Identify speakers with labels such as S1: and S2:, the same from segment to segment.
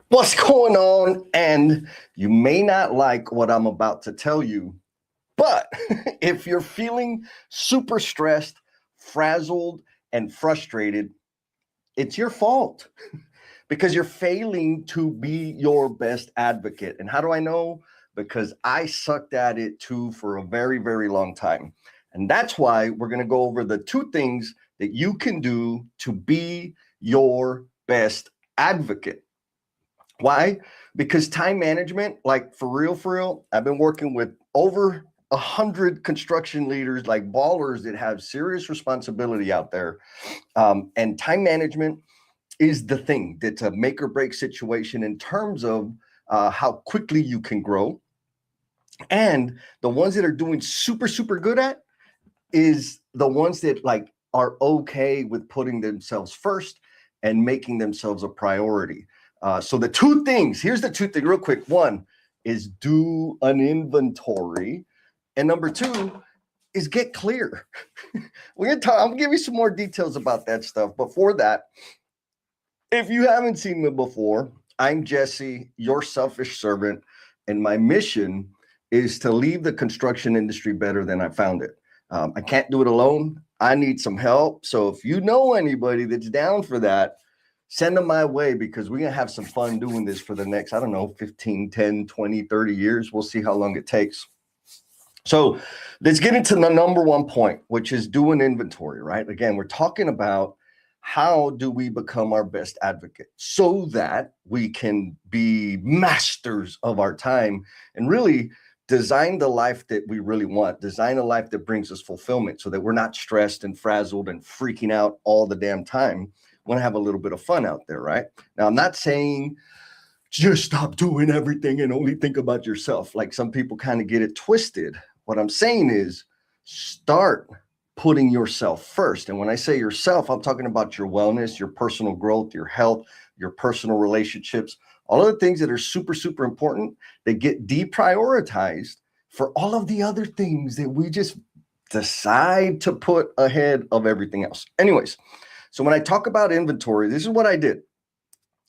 S1: What's going on? And you may not like what I'm about to tell you, but if you're feeling super stressed, frazzled, and frustrated, it's your fault because you're failing to be your best advocate. And how do I know? Because I sucked at it too for a very, very long time. And that's why we're going to go over the two things that you can do to be your best advocate. Why? Because time management, like for real, I've been working with over 100 construction leaders, like ballers that have serious responsibility out there. And time management is the thing that's a make or break situation in terms of how quickly you can grow. And the ones that are doing super good at is the ones that like are okay with putting themselves first and making themselves a priority. So the two things, here's the two things real quick. One is do an inventory. And number two is get clear. We're gonna talk, I'm gonna give you some more details about that stuff. But for that, if you haven't seen me before, I'm Jesse, your selfish servant, and my mission is to leave the construction industry better than I found it. I can't do it alone. I need some help. So if you know anybody that's down for that, send them my way because we're going to have some fun doing this for the next, I don't know, 15, 10, 20, 30 years. We'll see how long it takes. So let's get into the number one point, which is do an inventory, right? Again, we're talking about how do we become our best advocate so that we can be masters of our time and really design the life that we really want, design a life that brings us fulfillment so that we're not stressed and frazzled and freaking out all the damn time. We want to have a little bit of fun out there, right? Now, I'm not saying just stop doing everything and only think about yourself. Like some people kind of get it twisted. What I'm saying is start putting yourself first. And when I say yourself, I'm talking about your wellness, your personal growth, your health, your personal relationships, all of the things that are super important that get deprioritized for all of the other things that we just decide to put ahead of everything else. Anyways, so when I talk about inventory, this is what I did.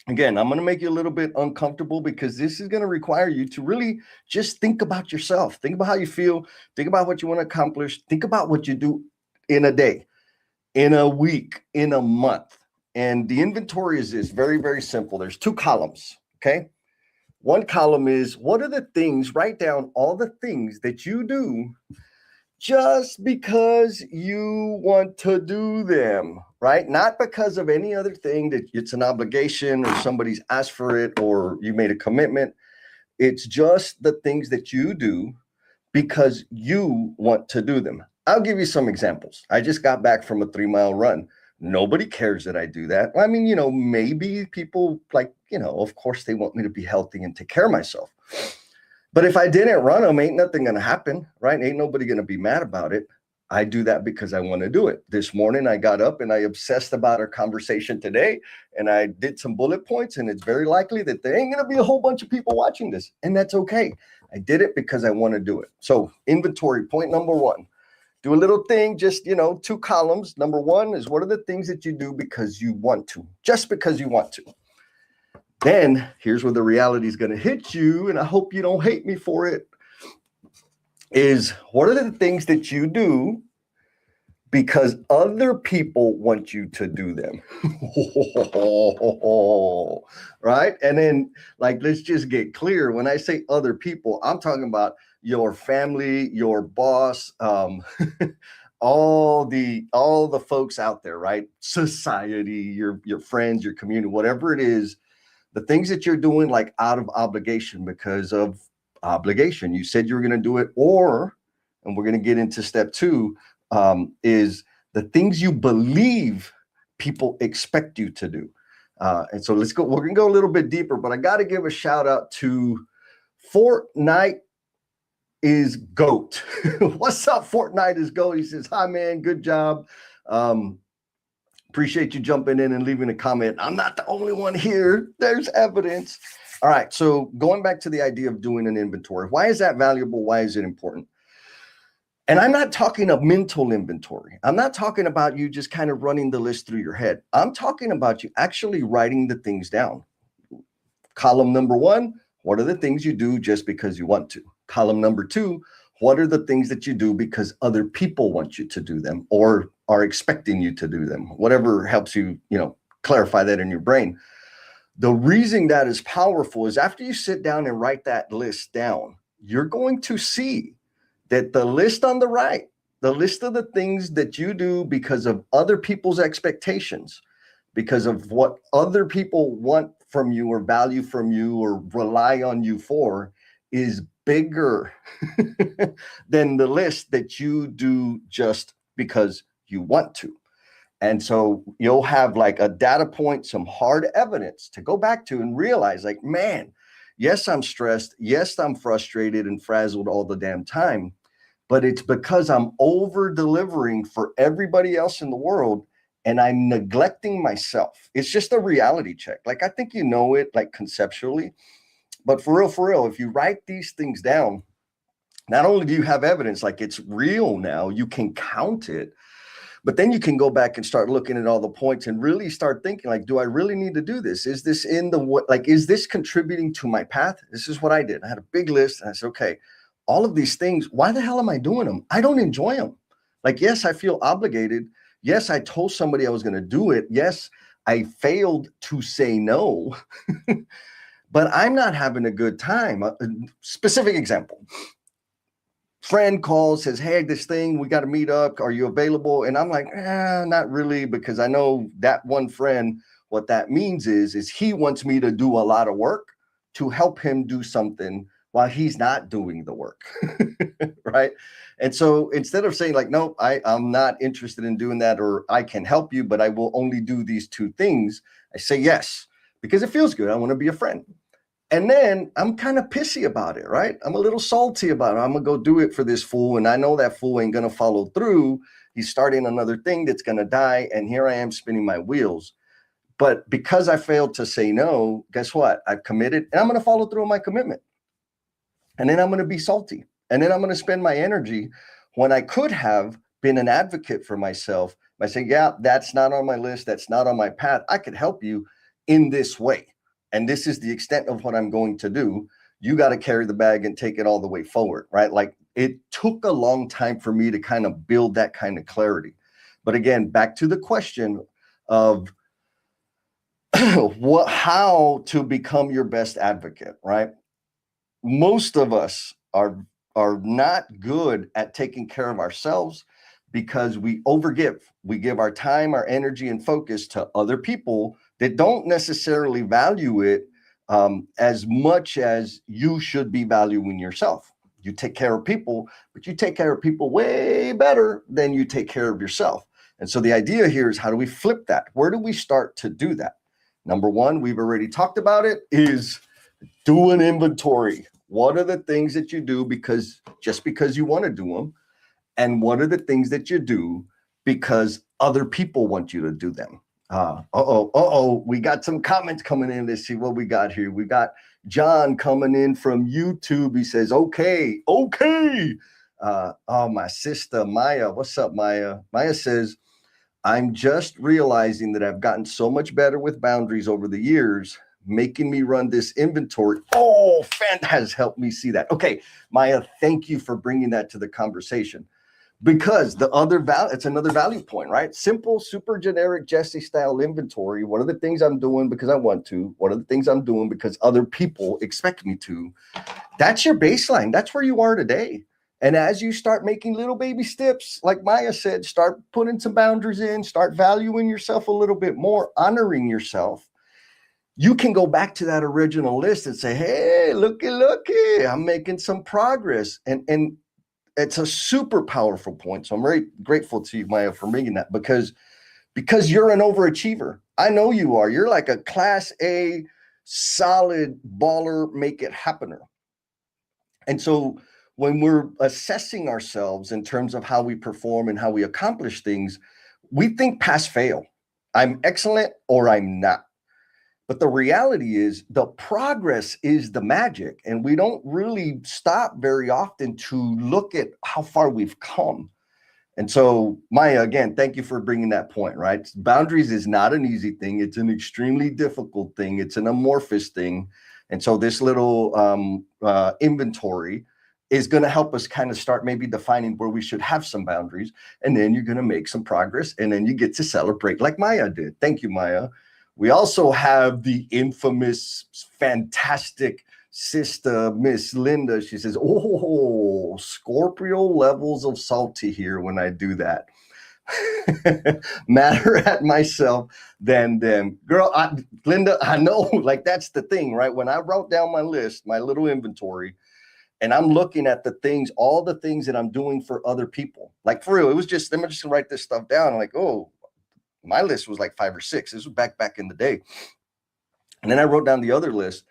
S1: Again, I'm going to make you a little bit uncomfortable because this is going to require you to really just think about yourself. Think about how you feel. Think about what you want to accomplish. Think about what you do in a day, in a week, in a month. And the inventory is this, very simple. There's two columns, okay? One column is what are the things, write down all the things that you do just because you want to do them, right? Not because of any other thing that it's an obligation or somebody's asked for it or you made a commitment. It's just the things that you do because you want to do them. I'll give you some examples. I just got back from a 3-mile run. Nobody cares that I do that. I mean, maybe people like, of course they want me to be healthy and take care of myself. But if I didn't run them, ain't nothing going to happen, right? Ain't nobody going to be mad about it. I do that because I want to do it. This morning, I got up and I obsessed about our conversation today, and I did some bullet points, and it's very likely that there ain't going to be a whole bunch of people watching this, and that's okay. I did it because I want to do it. So inventory, point number one. Do a little thing, just, 2 columns. Number one is what are the things that you do because you want to, just because you want to. Then here's where the reality is going to hit you, and I hope you don't hate me for it, is what are the things that you do because other people want you to do them? Right? And then, let's just get clear. When I say other people, I'm talking about your family, your boss, all the folks out there, right? Society, your friends, your community, whatever it is. The things that you're doing like out of obligation because of obligation. You said you were going to do it, and we're going to get into step 2, is the things you believe people expect you to do. And so let's go. We're going to go a little bit deeper, but I got to give a shout out to Fortnite is GOAT. What's up, Fortnite is GOAT? He says, hi, man. Good job. Appreciate you jumping in and leaving a comment. I'm not the only one here. There's evidence. All right. So going back to the idea of doing an inventory, why is that valuable? Why is it important? And I'm not talking a mental inventory. I'm not talking about you just kind of running the list through your head. I'm talking about you actually writing the things down. Column number one, what are the things you do just because you want to? Column number two, what are the things that you do because other people want you to do them or are expecting you to do them? Whatever helps you, clarify that in your brain. The reason that is powerful is after you sit down and write that list down, you're going to see that the list on the right, the list of the things that you do because of other people's expectations, because of what other people want from you or value from you or rely on you for, is bigger than the list that you do just because you want to. And so you'll have like a data point, some hard evidence to go back to and realize like, man, yes, I'm stressed. Yes, I'm frustrated and frazzled all the damn time, but it's because I'm over delivering for everybody else in the world and I'm neglecting myself. It's just a reality check. Like, I think you know it like conceptually, but for real, if you write these things down, not only do you have evidence, like it's real now, you can count it, but then you can go back and start looking at all the points and really start thinking like, do I really need to do this? Is this is this contributing to my path? This is what I did. I had a big list and I said, okay, all of these things, why the hell am I doing them? I don't enjoy them. Like, yes, I feel obligated. Yes, I told somebody I was going to do it. Yes, I failed to say no, but I'm not having a good time. A specific example. Friend calls, says, hey, this thing, we got to meet up. Are you available? And I'm like, not really, because I know that one friend, what that means is he wants me to do a lot of work to help him do something while he's not doing the work, right? And so instead of saying like, no, I'm not interested in doing that, or I can help you, but I will only do these two things, I say yes, because it feels good. I want to be a friend. And then I'm kind of pissy about it, right? I'm a little salty about it. I'm going to go do it for this fool. And I know that fool ain't going to follow through. He's starting another thing that's going to die. And here I am spinning my wheels. But because I failed to say no, guess what? I've committed and I'm going to follow through on my commitment. And then I'm going to be salty. And then I'm going to spend my energy when I could have been an advocate for myself by saying, yeah, that's not on my list. That's not on my path. I could help you in this way. And this is the extent of what I'm going to do. You got to carry the bag and take it all the way forward, right? Like, it took a long time for me to kind of build that kind of clarity. But again, back to the question of how to become your best advocate, right? Most of us are not good at taking care of ourselves because we overgive. We give our time, our energy, and focus to other people that don't necessarily value it as much as you should be valuing yourself. You take care of people, but you take care of people way better than you take care of yourself. And so the idea here is, how do we flip that? Where do we start to do that? Number one, we've already talked about it, is do an inventory. What are the things that you do just because you want to do them? And what are the things that you do because other people want you to do them? We got some comments coming in. Let's see what we got here. We got John coming in from YouTube. He says, okay. My sister Maya. What's up, Maya? Maya says, I'm just realizing that I've gotten so much better with boundaries over the years, making me run this inventory. Oh, Fan has helped me see that. Okay, Maya, thank you for bringing that to the conversation. Because it's another value point, right? Simple, super generic Jesse style inventory. What are the things I'm doing because I want to? What are the things I'm doing because other people expect me to? That's your baseline. That's where you are today. And as you start making little baby steps, like Maya said, start putting some boundaries in, start valuing yourself a little bit more, honoring yourself. You can go back to that original list and say, hey, looky, I'm making some progress. And it's a super powerful point. So I'm very grateful to you, Maya, for making that, because you're an overachiever. I know you are. You're like a class A, solid baller, make it happener. And so when we're assessing ourselves in terms of how we perform and how we accomplish things, we think pass fail. I'm excellent or I'm not. But the reality is the progress is the magic. And we don't really stop very often to look at how far we've come. And so, Maya, again, thank you for bringing that point, right? Boundaries is not an easy thing. It's an extremely difficult thing. It's an amorphous thing. And so this little inventory is going to help us kind of start maybe defining where we should have some boundaries. And then you're going to make some progress. And then you get to celebrate like Maya did. Thank you, Maya. We also have the infamous, fantastic sister, Miss Linda. She says, oh, Scorpio levels of salty here when I do that. Matter at myself than them. Girl, Linda, I know, like that's the thing, right? When I wrote down my list, my little inventory, and I'm looking at the things, all the things that I'm doing for other people. Like for real, it was just, let me just write this stuff down. I'm like, oh, my list was like 5 or 6. This was back in the day. And then I wrote down the other list.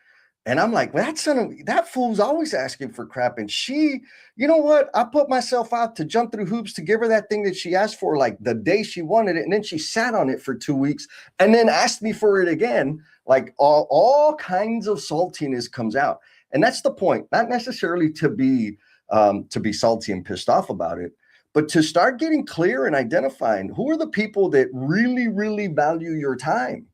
S1: And I'm like, that fool's always asking for crap. And she, you know what? I put myself out to jump through hoops to give her that thing that she asked for, like the day she wanted it. And then she sat on it for 2 weeks and then asked me for it again. Like all kinds of saltiness comes out. And that's the point, not necessarily to be salty and pissed off about it, but to start getting clear and identifying who are the people that really, really value your time.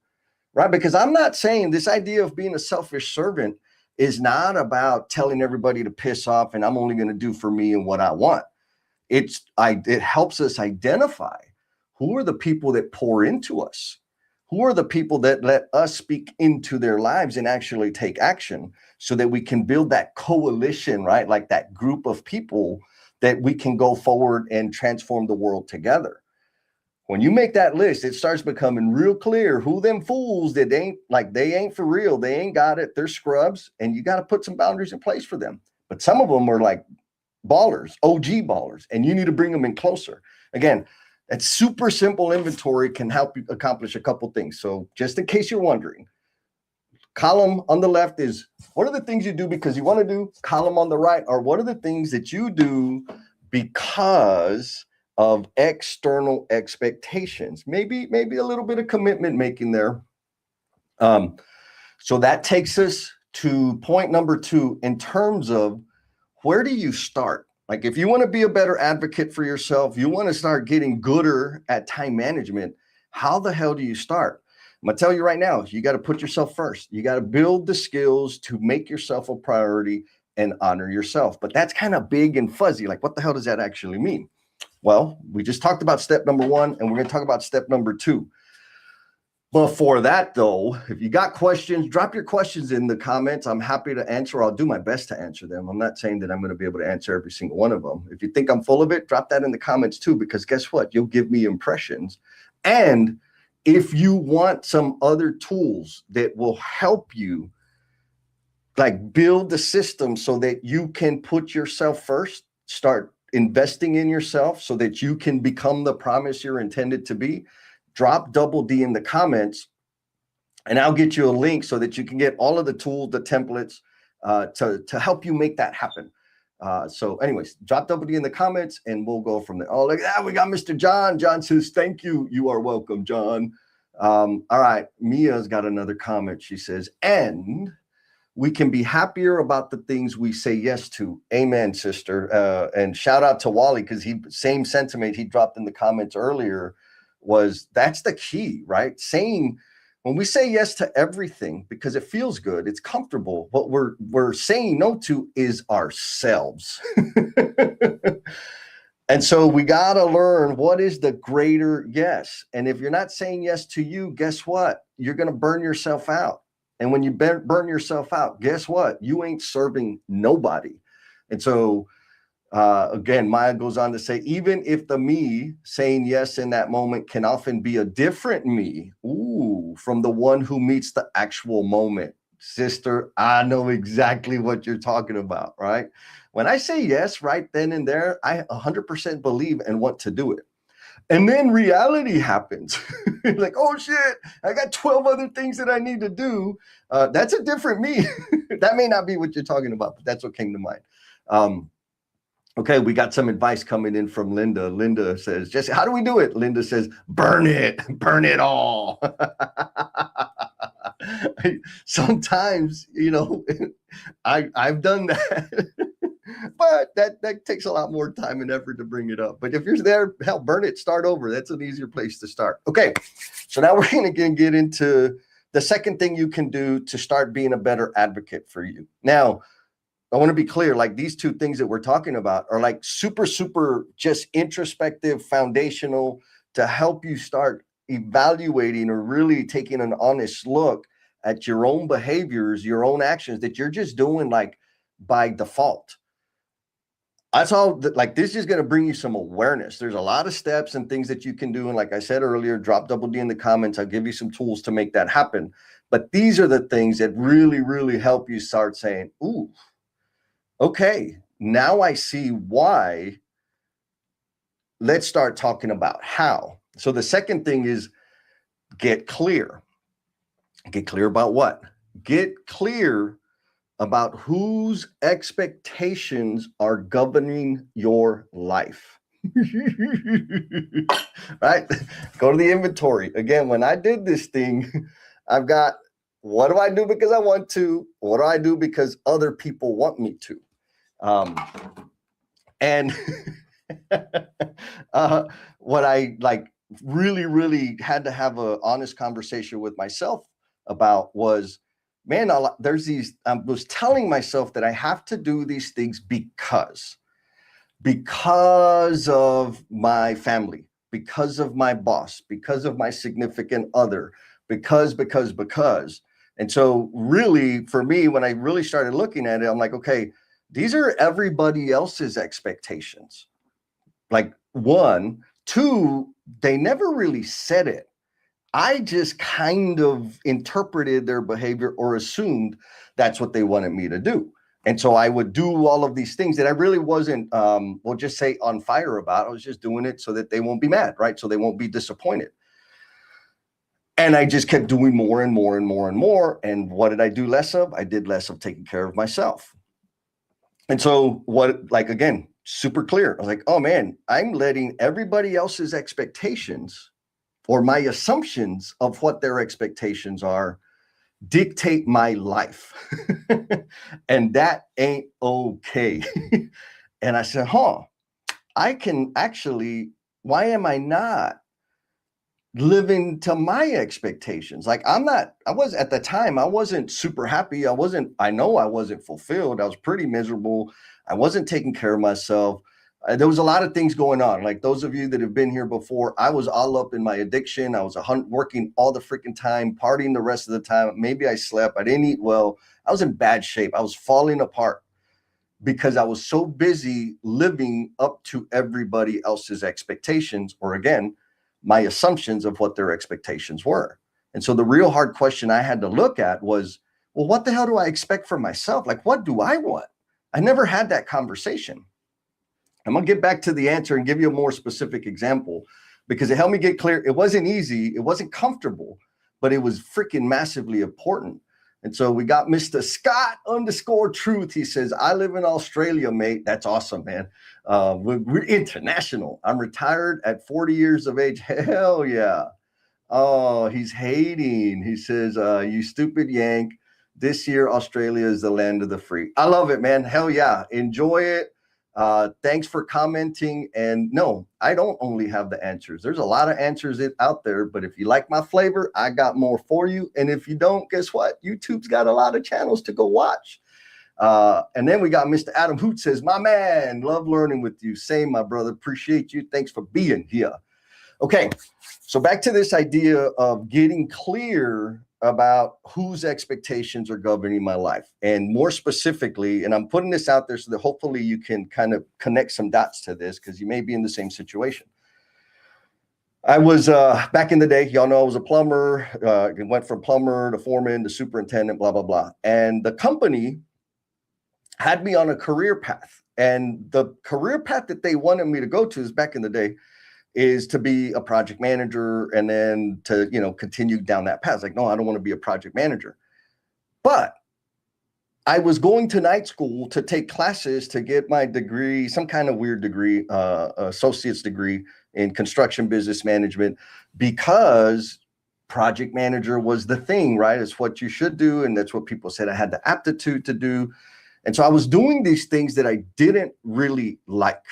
S1: Right? Because I'm not saying this idea of being a selfish servant is not about telling everybody to piss off and I'm only going to do for me and what I want. It helps us identify who are the people that pour into us, who are the people that let us speak into their lives and actually take action so that we can build that coalition, right? Like that group of people that we can go forward and transform the world together. When you make that list, it starts becoming real clear who them fools that they ain't for real. They ain't got it. They're scrubs. And you got to put some boundaries in place for them. But some of them are like ballers, OG ballers, and you need to bring them in closer. Again, that super simple inventory can help you accomplish a couple things. So just in case you're wondering, column on the left is what are the things you do because you want to do? Column on the right are what are the things that you do because of external expectations, maybe a little bit of commitment making there. So that takes us to point number 2 in terms of where do you start? Like if you want to be a better advocate for yourself, you want to start getting gooder at time management, how the hell do you start? I'm gonna tell you right now, you got to put yourself first. You got to build the skills to make yourself a priority and honor yourself. But that's kind of big and fuzzy. Like what the hell does that actually mean? Well, we just talked about step number 1, and we're going to talk about step number 2. Before that, though, if you got questions, drop your questions in the comments. I'm happy to answer. I'll do my best to answer them. I'm not saying that I'm going to be able to answer every single one of them. If you think I'm full of it, drop that in the comments too, because guess what? You'll give me impressions. And if you want some other tools that will help you, like build the system so that you can put yourself first, start investing in yourself so that you can become the promise you're intended to be, drop double D in the comments and I'll get you a link so that you can get all of the tools, the templates to help you make that happen. So anyways, drop double D in the comments and we'll go from there. Oh, look at that. We got Mr. John. John says, thank you. You are welcome, John. All right. Mia's got another comment. She says, and we can be happier about the things we say yes to. Amen, sister. And shout out to Wally, because same sentiment he dropped in the comments earlier was that's the key, right? Saying when we say yes to everything because it feels good, it's comfortable. What we're saying no to is ourselves. And so we got to learn what is the greater yes. And if you're not saying yes to you, guess what? You're going to burn yourself out. And when you burn yourself out, guess what? You ain't serving nobody. And so, again, Maya goes on to say, even if the me saying yes in that moment can often be a different me, from the one who meets the actual moment. Sister, I know exactly what you're talking about, right? When I say yes right then and there, I 100% believe and want to do it. And then reality happens. Like, oh shit, I got 12 other things that I need to do. That's a different me. That may not be what you're talking about, but that's what came to mind. Okay, we got some advice coming in from Linda. Linda says, Jesse, how do we do it? Linda says, burn it all. Sometimes, I've done that. But that takes a lot more time and effort to bring it up. But if you're there, hell, burn it, start over. That's an easier place to start. Okay, so now we're going to get into the second thing you can do to start being a better advocate for you. Now, I want to be clear, like these two things that we're talking about are like super, super just introspective, foundational to help you start evaluating or really taking an honest look at your own behaviors, your own actions that you're just doing like by default. That's all like this is going to bring you some awareness. There's a lot of steps and things that you can do. And like I said earlier, drop double D in the comments. I'll give you some tools to make that happen. But these are the things that really, really help you start saying, ooh, okay, now I see why. Let's start talking about how. So the second thing is get clear. Get clear about what? Get clear about whose expectations are governing your life. Right? Go to the inventory. Again, when I did this thing, I've got what do I do because I want to? What do I do because other people want me to? And what I like really, really had to have an honest conversation with myself about was, man, there's these, I was telling myself that I have to do these things because of my family, because of my boss, because of my significant other, because. And so really for me, when I really started looking at it, I'm like, okay, these are everybody else's expectations. Like one, two, they never really said it. I just kind of interpreted their behavior or assumed that's what they wanted me to do. And so I would do all of these things that I really wasn't, we'll just say on fire about. I was just doing it so that they won't be mad, right? So they won't be disappointed. And I just kept doing more and more and more and more. And what did I do less of? I did less of taking care of myself. And so what, like, again, super clear. I was like, oh man, I'm letting everybody else's expectations or my assumptions of what their expectations are dictate my life. And that ain't okay. And I said, I can actually, why am I not living to my expectations? Like I was at the time, I wasn't super happy. I know I wasn't fulfilled. I was pretty miserable. I wasn't taking care of myself. There was a lot of things going on. Like those of you that have been here before, I was all up in my addiction. I was working all the freaking time, partying the rest of the time. Maybe I slept. I didn't eat well. I was in bad shape. I was falling apart because I was so busy living up to everybody else's expectations, or again, my assumptions of what their expectations were. And so the real hard question I had to look at was, well, what the hell do I expect from myself? Like, what do I want? I never had that conversation. I'm going to get back to the answer and give you a more specific example because it helped me get clear. It wasn't easy. It wasn't comfortable, but it was freaking massively important. And so we got Mr. Scott_Truth. He says, I live in Australia, mate. That's awesome, man. We're international. I'm retired at 40 years of age. Hell yeah. Oh, he's hating. He says, you stupid Yank. This year, Australia is the land of the free. I love it, man. Hell yeah. Enjoy it. Thanks for commenting. And no, I don't only have the answers. There's a lot of answers out there, but if you like my flavor, I got more for you. And if you don't, guess what? YouTube's got a lot of channels to go watch. And then we got Mr. Adam Hoot says, my man, love learning with you. Same, my brother. Appreciate you. Thanks for being here. Okay. So back to this idea of getting clear about whose expectations are governing my life. And more specifically, and I'm putting this out there so that hopefully you can kind of connect some dots to this because you may be in the same situation. I was back in the day, y'all know I was a plumber, went from plumber to foreman to superintendent, blah, blah, blah. And the company had me on a career path. And the career path that they wanted me to go to is back in the day is to be a project manager and then to, continue down that path. Like, no, I don't want to be a project manager. But I was going to night school to take classes to get my degree, some kind of weird degree, associate's degree in construction business management, because project manager was the thing, right? It's what you should do. And that's what people said I had the aptitude to do. And so I was doing these things that I didn't really like,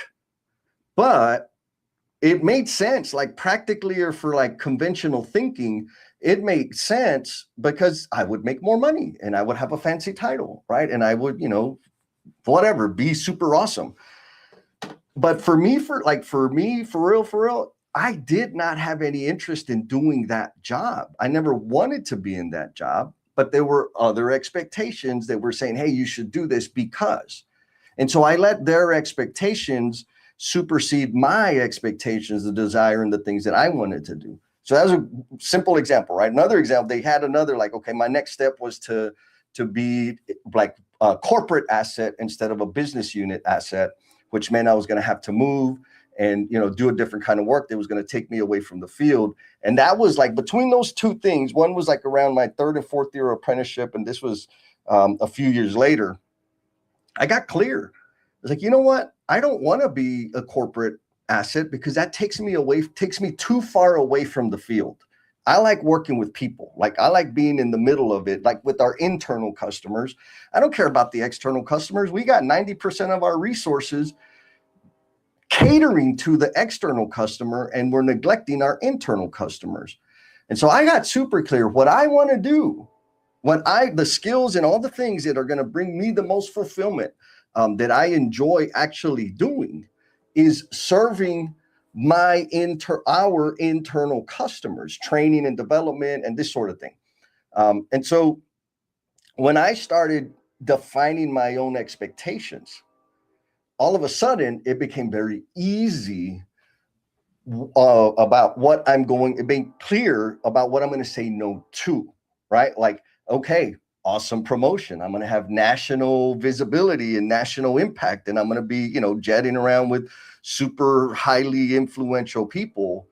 S1: but it made sense, like practically or for like conventional thinking, it made sense because I would make more money and I would have a fancy title, right? And I would, whatever, be super awesome. But for me, for real, I did not have any interest in doing that job. I never wanted to be in that job, but there were other expectations that were saying, hey, you should do this because. And so I let their expectations supersede my expectations, the desire, and the things that I wanted to do. So that was a simple example, right? Another example, they had another, like, okay, my next step was to be like a corporate asset instead of a business unit asset, which meant I was going to have to move and, do a different kind of work that was going to take me away from the field. And that was like between those two things, one was like around my third and fourth year apprenticeship. And this was a few years later, I got clear. I was like, you know what? I don't want to be a corporate asset because that takes me too far away from the field. I like working with people. Like I like being in the middle of it, like with our internal customers. I don't care about the external customers. We got 90% of our resources catering to the external customer, and we're neglecting our internal customers. And so I got super clear what I want to do, the skills and all the things that are going to bring me the most fulfillment, that I enjoy actually doing, is serving our internal customers, training and development and this sort of thing. And so when I started defining my own expectations, all of a sudden it became very easy about what it being clear about what I'm going to say no to, right? Like, okay, awesome promotion. I'm going to have national visibility and national impact. And I'm going to be, jetting around with super highly influential people.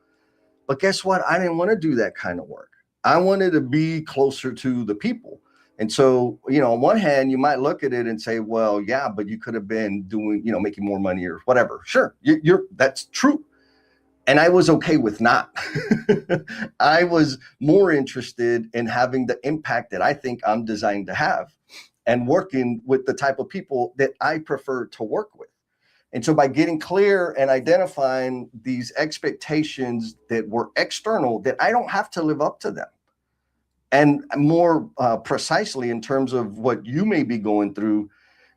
S1: But guess what? I didn't want to do that kind of work. I wanted to be closer to the people. And so, on one hand, you might look at it and say, well, yeah, but you could have been doing, making more money or whatever. Sure, that's true. And I was okay with not. I was more interested in having the impact that I think I'm designed to have and working with the type of people that I prefer to work with. And so by getting clear and identifying these expectations that were external, that I don't have to live up to them. And more precisely in terms of what you may be going through,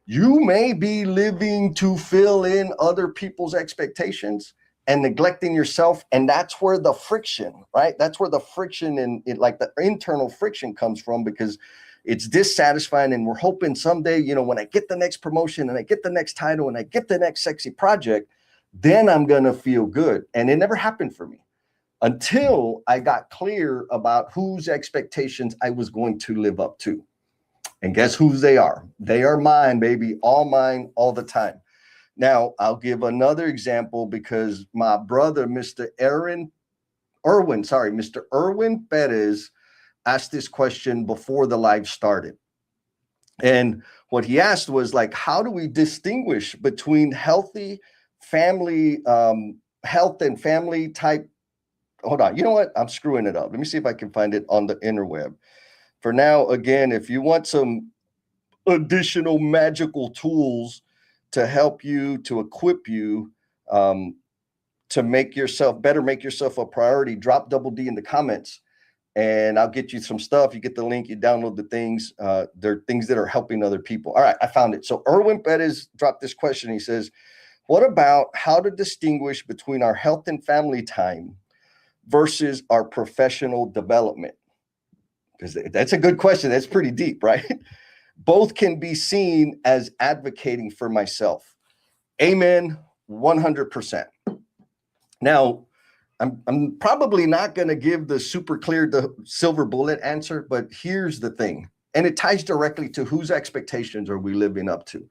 S1: you may be living to fill in other people's expectations and neglecting yourself. And that's where the friction, right? That's where the friction and like the internal friction comes from, because it's dissatisfying. And we're hoping someday, when I get the next promotion and I get the next title and I get the next sexy project, then I'm going to feel good. And it never happened for me until I got clear about whose expectations I was going to live up to. And guess whose they are? They are mine, baby. All mine, all the time. Now, I'll give another example because my brother, Mr. Erwin Perez, asked this question before the live started. And what he asked was like, how do we distinguish between healthy family, health and family type? Hold on. You know what? I'm screwing it up. Let me see if I can find it on the interweb. For now, again, if you want some additional magical tools to help you, to equip you, to make yourself a priority, drop Double D in the comments and I'll get you some stuff. You get the link, you download the things. They're things that are helping other people. All right, I found it. So Erwin Perez dropped this question. He says, what about how to distinguish between our health and family time versus our professional development? Because that's a good question. That's pretty deep, right? Both can be seen as advocating for myself. Amen, 100%. Now, I'm probably not going to give the super clear, the silver bullet answer, but here's the thing. And it ties directly to whose expectations are we living up to?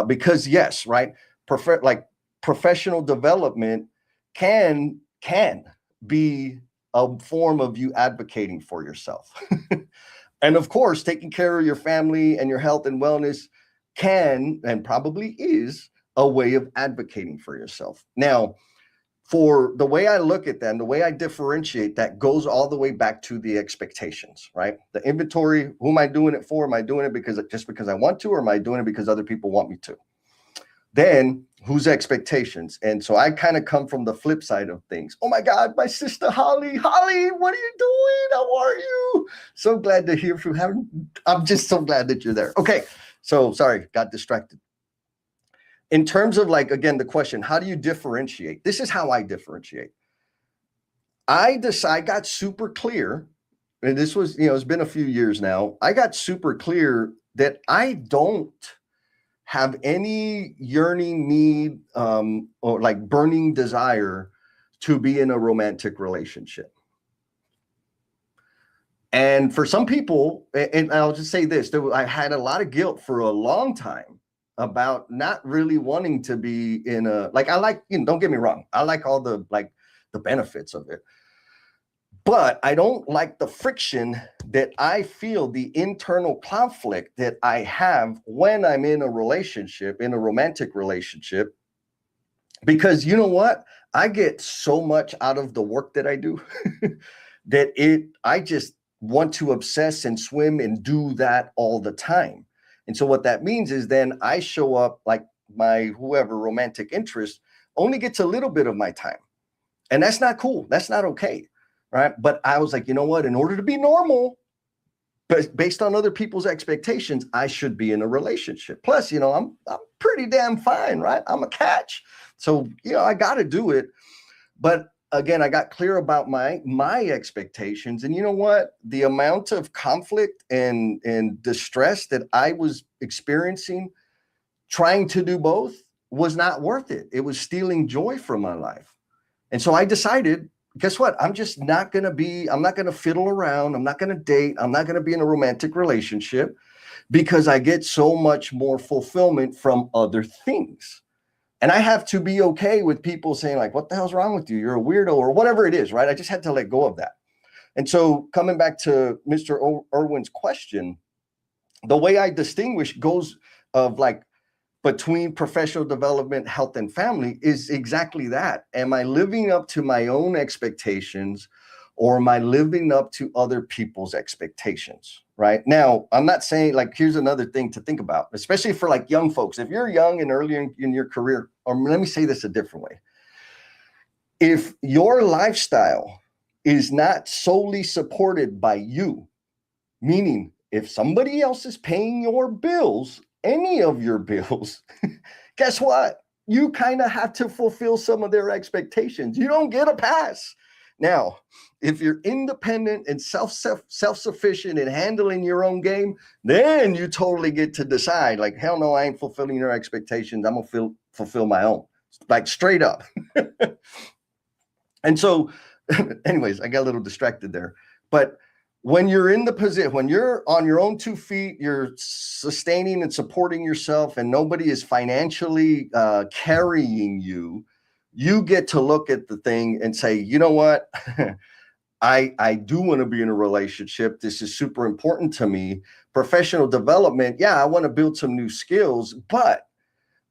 S1: Because yes, right, professional development can be a form of you advocating for yourself. And of course, taking care of your family and your health and wellness can and probably is a way of advocating for yourself. Now, for the way I look at that and the way I differentiate that goes all the way back to the expectations, right? The inventory, who am I doing it for? Am I doing it because I want to, or am I doing it because other people want me to? Then whose expectations? And so I kind of come from the flip side of things. Oh my God, my sister Holly, what are you doing? How are you? So glad to hear from you. I'm just so glad that you're there. Okay, so sorry, got distracted. In terms of like, again, the question, how do you differentiate? This is how I differentiate. I got super clear, and this was, it's been a few years now. I got super clear that I don't have any yearning need or like burning desire to be in a romantic relationship. And for some people, and I'll just say this, I had a lot of guilt for a long time about not really wanting to be in a, like, I like, don't get me wrong, I like all the benefits of it. But I don't like the friction that I feel, the internal conflict that I have when I'm in a relationship, in a romantic relationship, because you know what? I get so much out of the work that I do that I just want to obsess and swim and do that all the time. And so what that means is then I show up like my whoever romantic interest only gets a little bit of my time. And that's not cool. That's not okay. Right. But I was like, you know what, in order to be normal, but based on other people's expectations, I should be in a relationship. Plus, I'm pretty damn fine, right? I'm a catch. So, I got to do it. But again, I got clear about my expectations. And you know what? The amount of conflict and distress that I was experiencing trying to do both was not worth it. It was stealing joy from my life. And so I decided, guess what? I'm not going to fiddle around. I'm not going to date. I'm not going to be in a romantic relationship because I get so much more fulfillment from other things. And I have to be okay with people saying like, what the hell's wrong with you? You're a weirdo or whatever it is, right? I just had to let go of that. And so coming back to Mr. Irwin's question, the way I distinguish goes of like, between professional development, health, and family is exactly that. Am I living up to my own expectations or am I living up to other people's expectations? Right now, I'm not saying like, here's another thing to think about, especially for like young folks. If you're young and early in your career, or let me say this a different way. If your lifestyle is not solely supported by you, meaning if somebody else is paying your bills, any of your bills, guess what? You kind of have to fulfill some of their expectations. You don't get a pass. Now, if you're independent and self-sufficient and handling your own game, then you totally get to decide like, hell no, I ain't fulfilling your expectations. I'm gonna fulfill my own, like straight up. And so anyways, I got a little distracted there, but when you're in the position, when you're on your own 2 feet, you're sustaining and supporting yourself and nobody is financially carrying you, you get to look at the thing and say, you know what? I do want to be in a relationship. This is super important to me. Professional development. Yeah, I want to build some new skills, but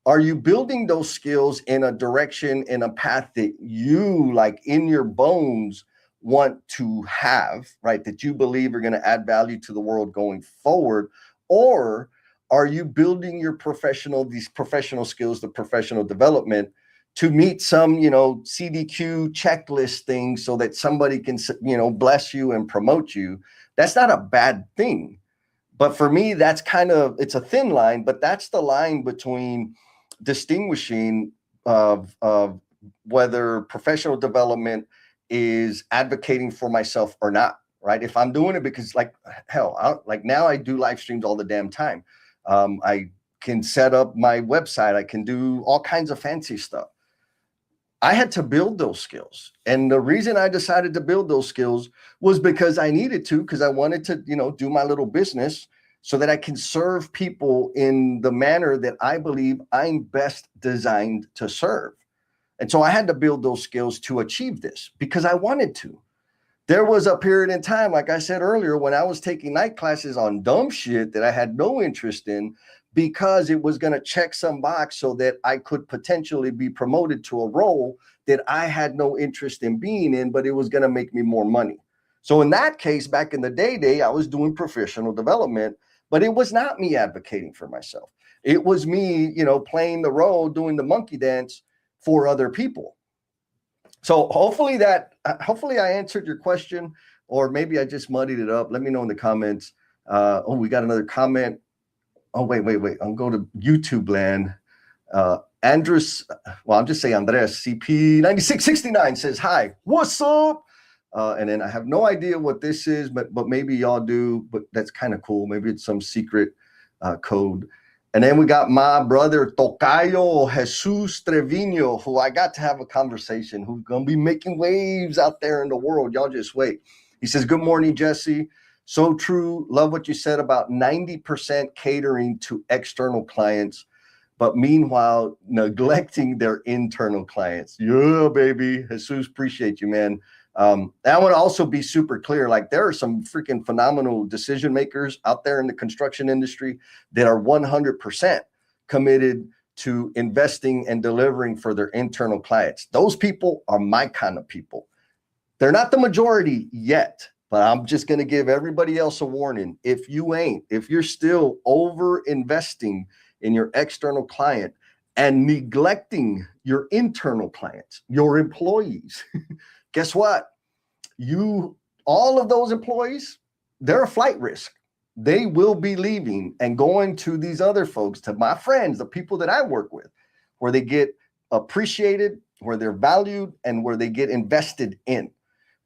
S1: are you building those skills in a direction, in a path that you like in your bones want to have, right? That you believe are going to add value to the world going forward? Or are you building your these professional skills, the professional development to meet some, CDQ checklist thing so that somebody can, bless you and promote you? That's not a bad thing. But for me, that's it's a thin line, but that's the line between distinguishing of whether professional development is advocating for myself or not, right? If I'm doing it because like, hell, like now I do live streams all the damn time. I can set up my website. I can do all kinds of fancy stuff. I had to build those skills. And the reason I decided to build those skills was because I needed to, because I wanted to, do my little business so that I can serve people in the manner that I believe I'm best designed to serve. And so I had to build those skills to achieve this because I wanted to. There was a period in time, like I said earlier, when I was taking night classes on dumb shit that I had no interest in because it was going to check some box so that I could potentially be promoted to a role that I had no interest in being in, but it was going to make me more money. So in that case, back in the day, I was doing professional development, But it was not me advocating for myself. It was me, playing the role, doing the monkey dance for other people. So hopefully I answered your question, or maybe I just muddied it up. Let me know in the comments. We got another comment. Oh, wait. I'll go to YouTube land. Andres, well, I'll just say Andres, CP9669 says, hi, what's up? And then I have no idea what this is, but maybe y'all do, but that's kind of cool. Maybe it's some secret code. And then we got my brother Tocayo Jesus Trevino, who I got to have a conversation, who's going to be making waves out there in the world. Y'all just wait. He says, good morning, Jesse. So true. Love what you said about 90% catering to external clients, but meanwhile, neglecting their internal clients. Yeah, baby. Jesus, appreciate you, man. I want to also be super clear. Like, there are some freaking phenomenal decision makers out there in the construction industry that are 100% committed to investing and delivering for their internal clients. Those people are my kind of people. They're not the majority yet, but I'm just going to give everybody else a warning. If you're still over investing in your external client and neglecting your internal clients, your employees, guess what? All of those employees, they're a flight risk. They will be leaving and going to these other folks, to my friends, the people that I work with, where they get appreciated, where they're valued, and where they get invested in.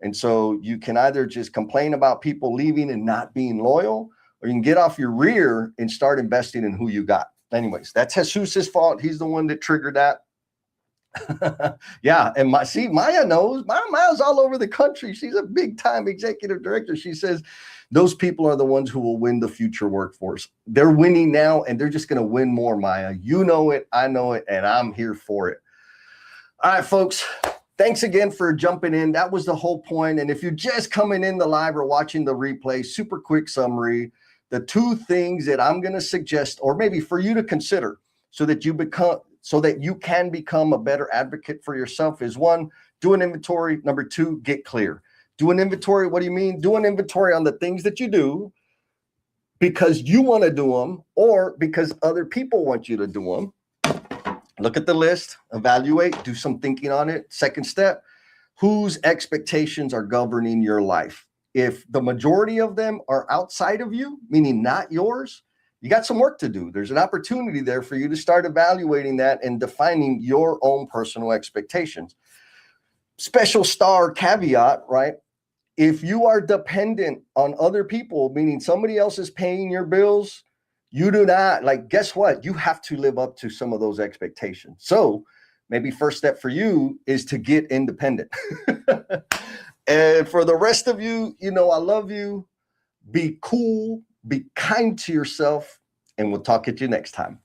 S1: And so you can either just complain about people leaving and not being loyal, or you can get off your rear and start investing in who you got. Anyways, that's Jesus's fault. He's the one that triggered that. Yeah, and Maya knows. Maya's all over the country. She's a big time executive director. She says those people are the ones who will win the future workforce. They're winning now, and they're just going to win more, Maya. You know it, I know it, and I'm here for it. All right, folks. Thanks again for jumping in. That was the whole point. And if you're just coming in the live or watching the replay, super quick summary. The two things that I'm going to suggest, or maybe for you to consider, so that you can become a better advocate for yourself, is one, do an inventory. Number two, get clear. Do an inventory. What do you mean? Do an inventory on the things that you do because you want to do them, or because other people want you to do them. Look at the list, evaluate, do some thinking on it. Second step, whose expectations are governing your life? If the majority of them are outside of you, meaning not yours, you got some work to do. There's an opportunity there for you to start evaluating that and defining your own personal expectations. Special star caveat, right? If you are dependent on other people, meaning somebody else is paying your bills, you do not, guess what? You have to live up to some of those expectations. So maybe first step for you is to get independent. And for the rest of you, I love you. Be cool, be kind to yourself, and we'll talk at you next time.